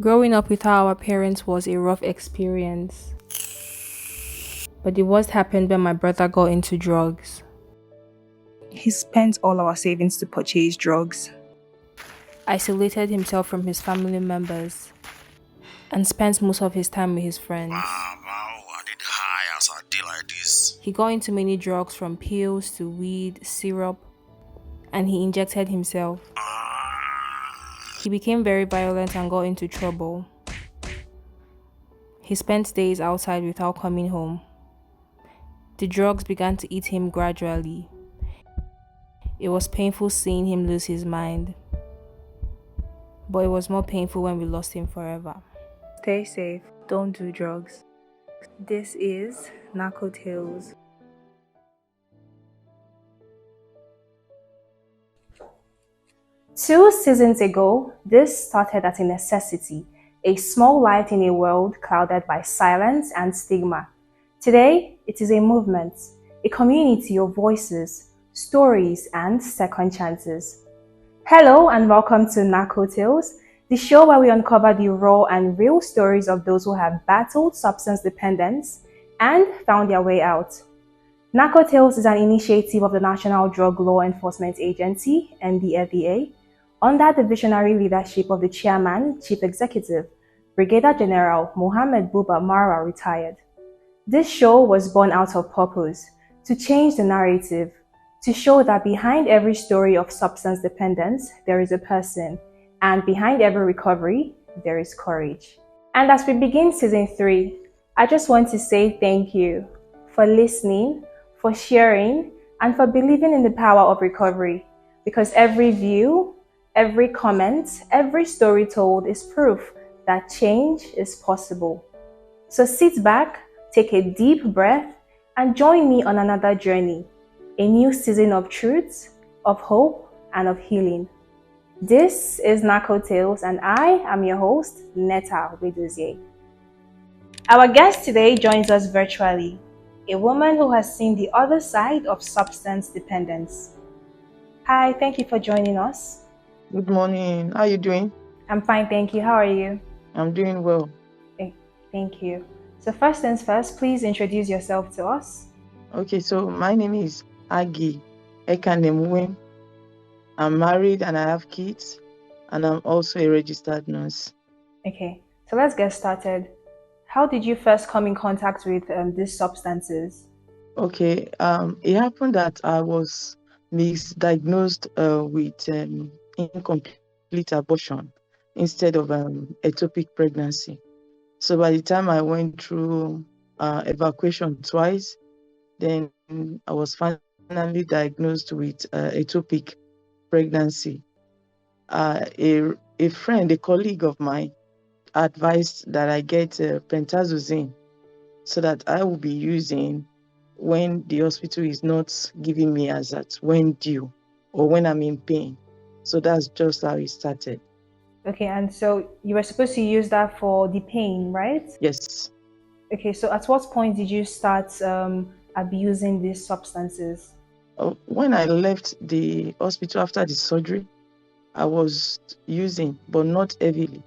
Growing up without our parents was a rough experience, but the worst happened when my brother got into drugs. He spent all our savings to purchase drugs. Isolated himself from his family members, and spent most of his time with his friends. Wow, I did high as I did like this. He got into many drugs from pills to weed, syrup, and he injected himself. He became very violent and got into trouble. He spent days outside without coming home. The drugs began to eat him gradually. It was painful seeing him lose his mind, but it was more painful when we lost him forever. Stay safe. Don't do drugs. This is Narco Tales. Two seasons ago, this started as a necessity, a small light in a world clouded by silence and stigma. Today, it is a movement, a community of voices, stories, and second chances. Hello and welcome to Narco Tales, the show where we uncover the raw and real stories of those who have battled substance dependence and found their way out. Narco Tales is an initiative of the National Drug Law Enforcement Agency, NDLEA, under the visionary leadership of the Chairman, Chief Executive, Brigadier General Mohammed Buba Marwa, retired. This show was born out of purpose, to change the narrative, to show that behind every story of substance dependence, there is a person, and behind every recovery, there is courage. And as we begin season 3, I just want to say thank you for listening, for sharing, and for believing in the power of recovery, because every view, every comment, every story told is proof that change is possible. So sit back, take a deep breath, and join me on another journey, a new season of truth, of hope, and of healing. This is Narco Tales, and I am your host, Netta Wedozie. Our guest today joins us virtually, a woman who has seen the other side of substance dependence. Hi, thank you for joining us. Good morning. How are you doing? I'm fine, thank you. How are you? I'm doing well. Thank you. So first things first, please introduce yourself to us. Okay, so my name is Aggie Ekanemwe. I'm married and I have kids, and I'm also a registered nurse. Okay, so let's get started. How did you first come in contact with these substances? Okay, it happened that I was misdiagnosed with incomplete abortion instead of ectopic pregnancy. So by the time I went through evacuation twice, then I was finally diagnosed with ectopic pregnancy. A friend, a colleague of mine, advised that I get pentazocine so that I will be using when the hospital is not giving me as at when due or when I'm in pain. So that's just how it started. Okay, and so you were supposed to use that for the pain, right? Yes. Okay, so at what point did you start abusing these substances? When I left the hospital after the surgery, I was using, but not heavily.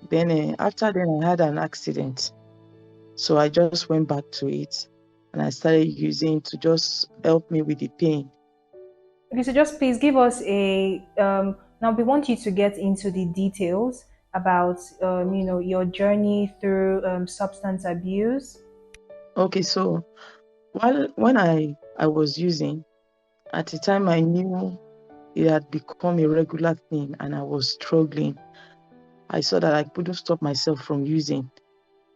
Then after then, I had an accident. So I just went back to it and I started using to just help me with the pain. Okay, so just please give us a now we want you to get into the details about your journey through substance abuse. Okay, so when I was using, at the time I knew it had become a regular thing and I was struggling. I saw that I couldn't stop myself from using.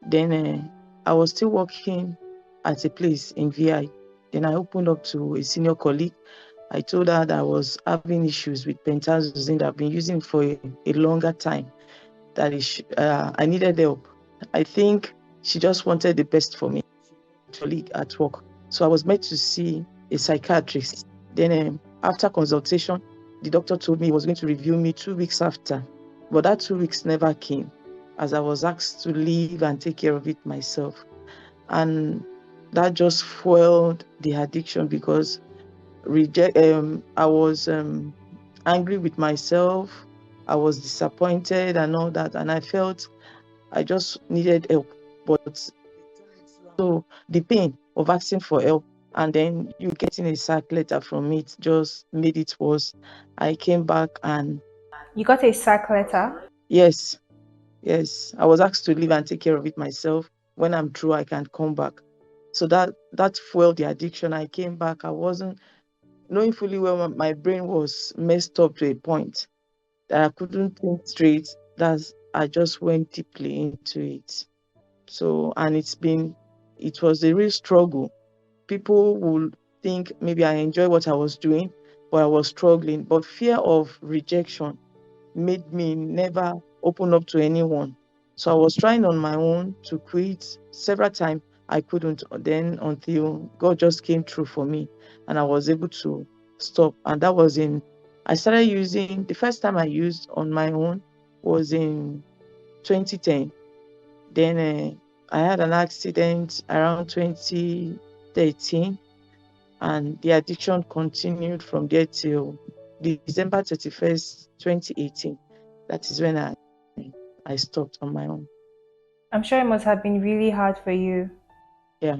Then I was still working at a place in VI. Then I opened up to a senior colleague. I told her that I was having issues with pentazocine that I've been using for a longer time, that I needed help. I think she just wanted the best for me, colleague at work. So I was meant to see a psychiatrist. Then after consultation, the doctor told me he was going to review me 2 weeks after. But that 2 weeks never came, as I was asked to leave and take care of it myself. And that just fueled the addiction because I was angry with myself. I was disappointed and all that, and I felt I just needed help. But so the pain of asking for help and then you getting a sack letter from it just made it worse. I came back and You got a sack letter? yes, yes, I was asked to leave and take care of it myself. When I'm through, I can come back. So that fueled the addiction. I came back. I wasn't knowing fully well my brain was messed up to a point that I couldn't think straight. That I just went deeply into it. So and it was a real struggle. People would think maybe I enjoy what I was doing, but I was struggling. But fear of rejection made me never open up to anyone. So I was trying on my own to quit several times. I couldn't then until God just came through for me and I was able to stop. And that was I started using, the first time I used on my own was in 2010. Then I had an accident around 2013 and the addiction continued from there till December 31st, 2018. That is when I stopped on my own. I'm sure it must have been really hard for you, Yeah.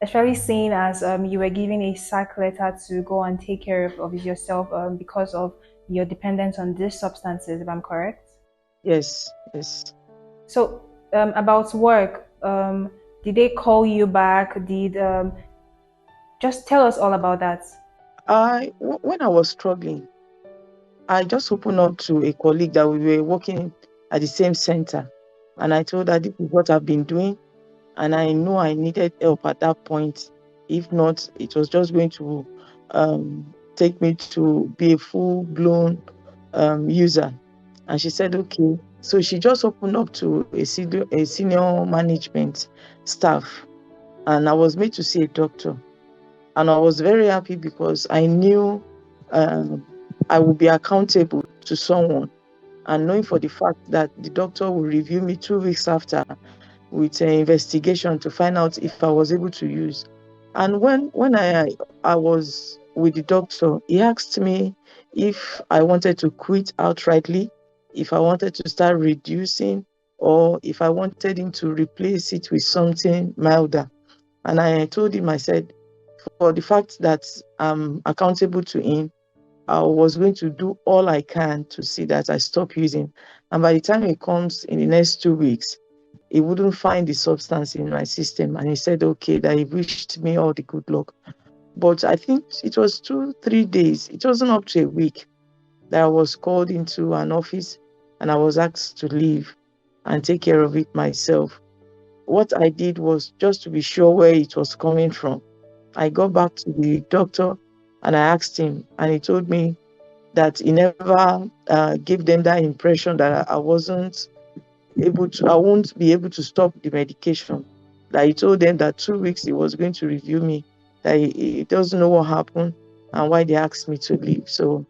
especially seeing as you were given a sack letter to go and take care of yourself because of your dependence on these substances, if I'm correct. Yes. Yes. So, about work, did they call you back? Just tell us all about that. When I was struggling, I just opened up to a colleague that we were working at the same center, and I told her this is what I've been doing, and I know I needed help at that point. If not, it was just going to take me to be a full-blown user. And she said, okay. So she just opened up to a senior management staff, and I was made to see a doctor. And I was very happy because I knew um, I would be accountable to someone. And knowing for the fact that the doctor will review me 2 weeks after with an investigation to find out if I was able to use. And when I was with the doctor, he asked me if I wanted to quit outrightly, if I wanted to start reducing, or if I wanted him to replace it with something milder. And I told him, I said, for the fact that I'm accountable to him, I was going to do all I can to see that I stop using. And by the time he comes in the next 2 weeks, he wouldn't find the substance in my system. And he said, okay, that he wished me all the good luck. But I think it was 3 days. It wasn't up to a week that I was called into an office and I was asked to leave and take care of it myself. What I did was just to be sure where it was coming from. I got back to the doctor and I asked him, and he told me that he never gave them that impression that I wasn't I won't be able to stop the medication. That he told them that 2 weeks he was going to review me, that he doesn't know what happened and why they asked me to leave. So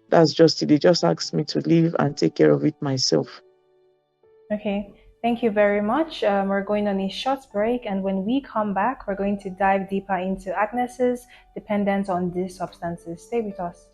that's just it. They just asked me to leave and take care of it myself. Okay, thank you very much. We're going on a short break, and when we come back, we're going to dive deeper into Agnes's dependence on these substances. Stay with us.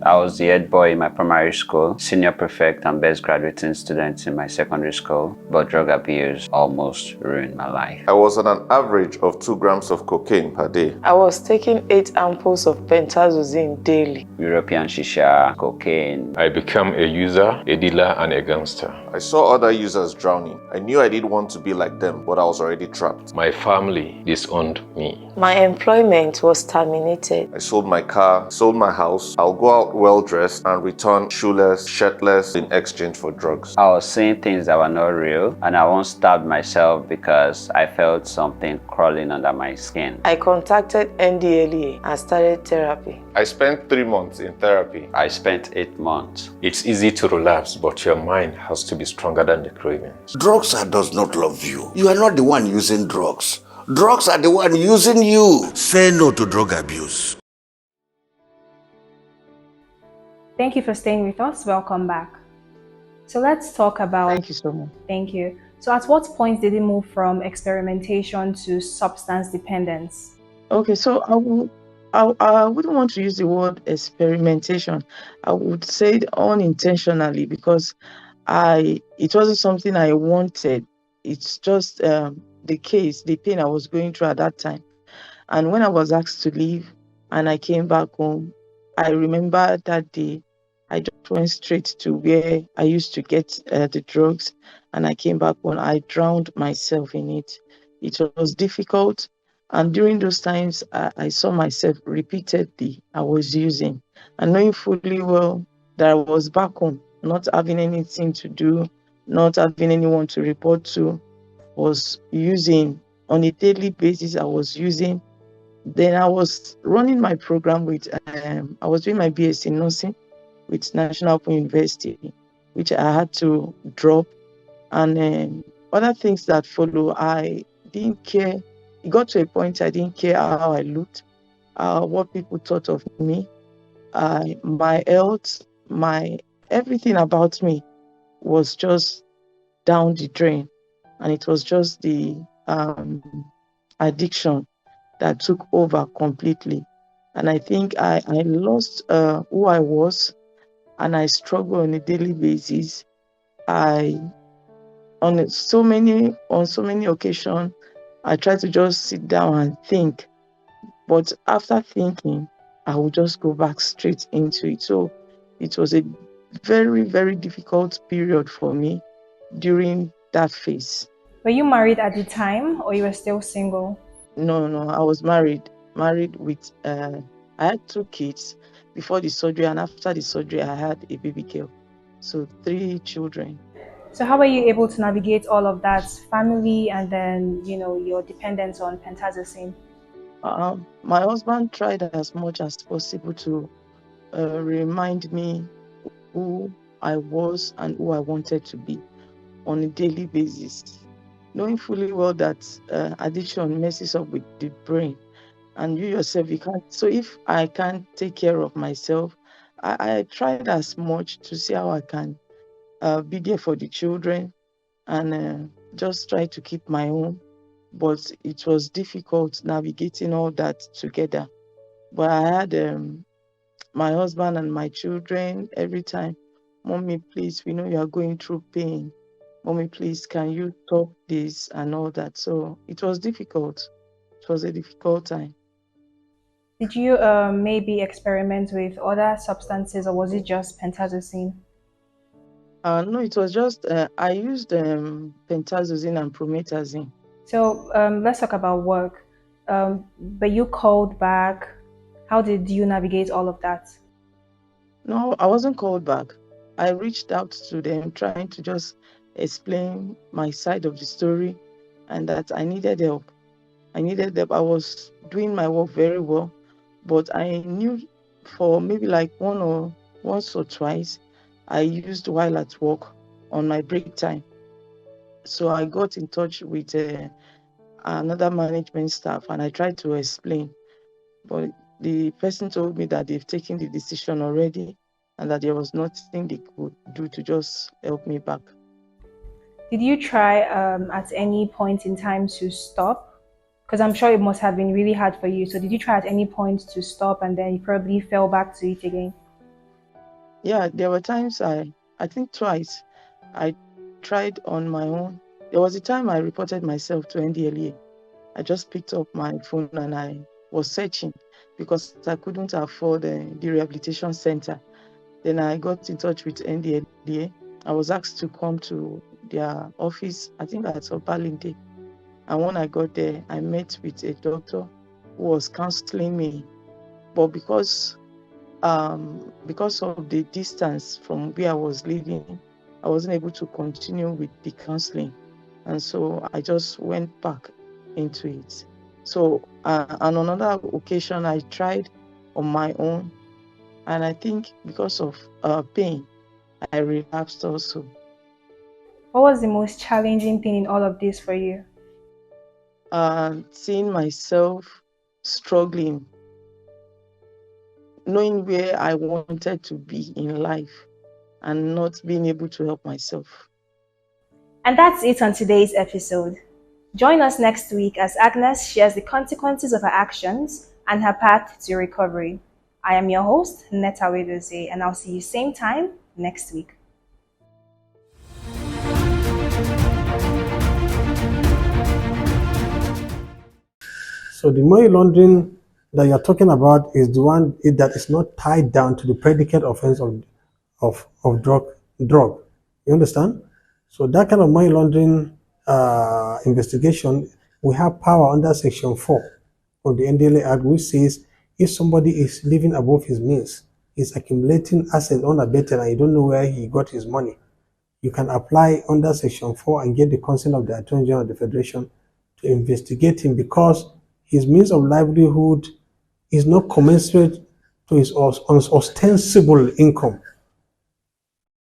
I was the head boy in my primary school, senior prefect and best graduating student in my secondary school, but drug abuse almost ruined my life. I was on an average of 2 grams of cocaine per day. I was taking 8 ampoules of pentazosine daily. European shisha, cocaine. I became a user, a dealer, and a gangster. I saw other users drowning. I knew I didn't want to be like them, but I was already trapped. My family disowned me. My employment was terminated. I sold my car, sold my house. I'll go out well-dressed and return shoeless, shirtless in exchange for drugs. I was seeing things that were not real, and I once stabbed myself because I felt something crawling under my skin. I contacted NDLEA and started therapy. I spent 3 months in therapy. I spent 8 months. It's easy to relapse, but your mind has to be stronger than the cravings. Drugs does not love you. You are not the one using drugs. Drugs are the one using you. Say no to drug abuse. Thank you for staying with us. Welcome back. So let's talk about... Thank you so much. Thank you. So at what point did it move from experimentation to substance dependence? Okay, so I wouldn't want to use the word experimentation. I would say it unintentionally, because it wasn't something I wanted. It's just the pain I was going through at that time. And when I was asked to leave and I came back home, I remember that day I just went straight to where I used to get the drugs, and I came back home. I drowned myself in it. It was difficult. And during those times, I saw myself repeatedly I was using, and knowing fully well that I was back home, not having anything to do, not having anyone to report to, was using on a daily basis. I was using. Then I was running my program with, I was doing my BSc in nursing with National Open University, which I had to drop. And other things that follow, I didn't care. It got to a point I didn't care how I looked, what people thought of me, my health, my everything about me was just down the drain. And it was just the addiction that took over completely. And I think I lost who I was, and I struggle on a daily basis. I on so many occasions I try to just sit down and think, but after thinking, I will just go back straight into it. So it was a very, very difficult period for me during that phase. Were you married at the time or you were still single? No, no, I was married with, I had 2 kids before the surgery, and after the surgery, I had a baby girl. So 3 children. So how were you able to navigate all of that, family and then, your dependence on pentazocine? My husband tried as much as possible to remind me who I was and who I wanted to be on a daily basis, knowing fully well that addiction messes up with the brain, and you yourself, you can't. So if I can't take care of myself, I tried as much to see how I can be there for the children, and just try to keep my own. But it was difficult navigating all that together. But I had my husband and my children every time. Mommy, please, we know you are going through pain. Mommy, please, can you talk this and all that? So it was difficult. It was a difficult time. Did you maybe experiment with other substances or was it just pentazocine? No, it was just I used pentazocine and promethazine. So let's talk about work. But you called back. How did you navigate all of that? No, I wasn't called back. I reached out to them, trying to just explain my side of the story, and that I needed help. I needed help. I was doing my work very well, but I knew for maybe like once or twice, I used while at work on my break time. So I got in touch with another management staff, and I tried to explain, but the person told me that they've taken the decision already, and that there was nothing they could do to just help me back. Did you try at any point in time to stop? Because I'm sure it must have been really hard for you. So did you try at any point to stop and then you probably fell back to it again? Yeah, there were times I think twice, I tried on my own. There was a time I reported myself to NDLEA. I just picked up my phone and I was searching because I couldn't afford the rehabilitation center. Then I got in touch with NDLEA. I was asked to come to their office, I think at Obalinde. And when I got there, I met with a doctor who was counseling me. But because of the distance from where I was living, I wasn't able to continue with the counseling. And so I just went back into it. So on another occasion, I tried on my own. And I think because of pain, I relapsed also. What was the most challenging thing in all of this for you? Seeing myself struggling, knowing where I wanted to be in life and not being able to help myself. And that's it on today's episode. Join us next week as Agnes shares the consequences of her actions and her path to recovery. I am your host, Netta Wedose, and I'll see you same time next week. So the money laundering that you're talking about is the one that is not tied down to the predicate offense of drug. You understand? So that kind of money laundering investigation, we have power under Section 4 of the NDLA Act, which says if somebody is living above his means, is accumulating assets unabated, and you don't know where he got his money, you can apply under Section 4 and get the consent of the Attorney General of the Federation to investigate him, because his means of livelihood is not commensurate to his ostensible income.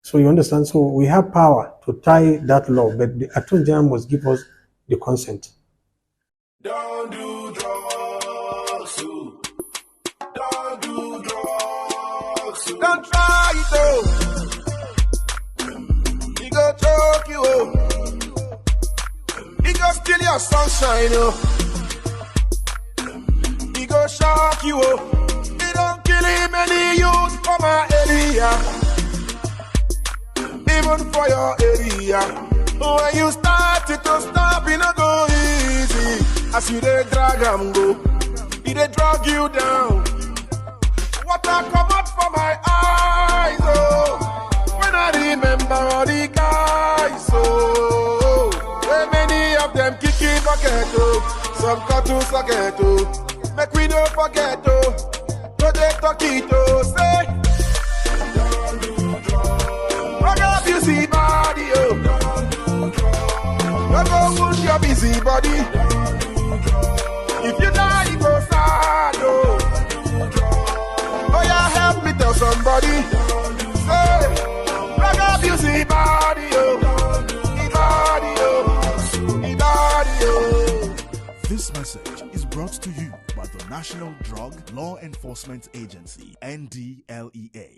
So you understand? So we have power to tie that law, but the Attorney General must give us the consent. Don't do drugs. Don't do drugs. Don't try it though. He go choke you up. He go steal your sunshine up. He go shock you up. He don't kill him any youth for my area. Even for your area. When you start it to stop, it not go easy. As you dey drag am go, he dey drag you down. Water come out from my eyes, oh. When I remember all the guys, oh. Where many of them kicking bucket, oh. Some cut to socket, oh. Make we don't forget, oh. No dey talk it, oh. Say, don't do drugs. Rock up you see body, oh. Don't do drugs. Don't go wound your busy body. If you die, you go sad, oh. Oh yeah, help me tell somebody. Say, rock up you see body, oh. Body, oh. Body, oh. This message is brought to you by the National Drug Law Enforcement Agency, NDLEA.